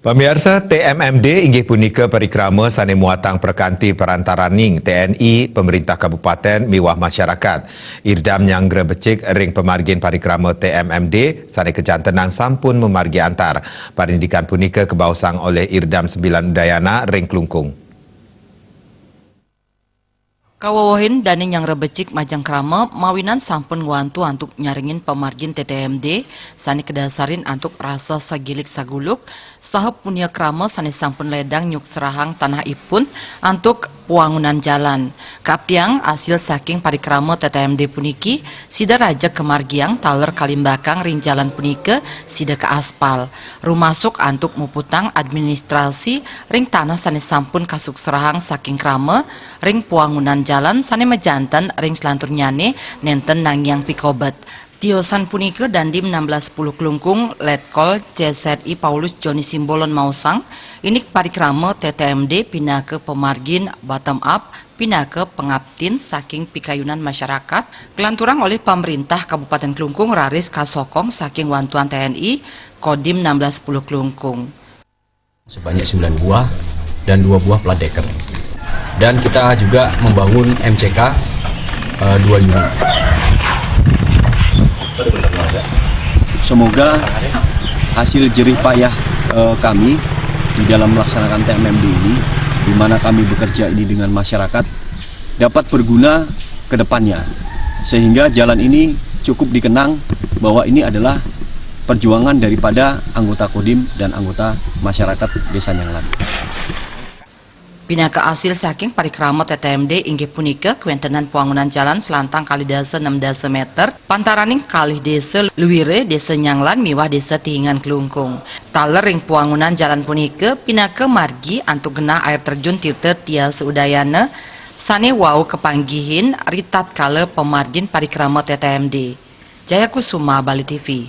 Pemirsa, TMMD inggih punika parikrama sane muatang perkanti perantaraning TNI pemerintah kabupaten miwah masyarakat. Irdam Nyanggra becik ring pemargin parikrama TMMD sane kejantenang sampun memargi antar. Parindikan punika kebausang oleh Irdam 9 Udayana ring Klungkung. Kawawahin dani yang rebecik majang krama mawinan sampun wantu antuk nyaringin pemargin TTMD sani kedasarin antuk rasa sagilik saguluk sahep punya krama sani sampun ledang nyuk serahang tanah ipun antuk puangunan jalan. Kaptiang hasil saking parikrama TTMD puniki sida raja kemargiang taler kalimbakang ring jalan punike sida ke aspal. Rumasuk antuk muputang administrasi ring tanah sani sampun kasuk serahang saking krama ring puangunan jalan sane mejantan ring selantur nyane nenten nangyang pikobat. Tiosan punike dandim 1610 Klungkung Letkol CZI Paulus Joni Simbolon Mausang ini parikrama TTMD pindah ke pemargin bottom up pindah ke pengabtin saking pikayunan masyarakat kelanturang oleh pemerintah Kabupaten Klungkung Raris Kasokong saking wantuan TNI Kodim 1610 Klungkung sebanyak 9 buah dan 2 buah plat deker. Dan kita juga membangun MCK 2 unit. Semoga hasil jerih payah kami di dalam melaksanakan TMMD ini, di mana kami bekerja ini dengan masyarakat, dapat berguna ke depannya. Sehingga jalan ini cukup dikenang bahwa ini adalah perjuangan daripada anggota Kodim dan anggota masyarakat Desa Nyanglan. Pinaka hasil saking parikrama TTMD inggih punika kuentenan puangunan jalan selantang kali dasa 6 dasa meter pantaraning kali desa Luwire desa Nyanglan miwah desa Tihingan Klungkung. Taler ring puangunan jalan punika pinaka margi antuk genah air terjun tirta tiasa udayana sane wau kepanggihin ritat kala pemargin parikrama TTMD. Jayakusuma Bali TV.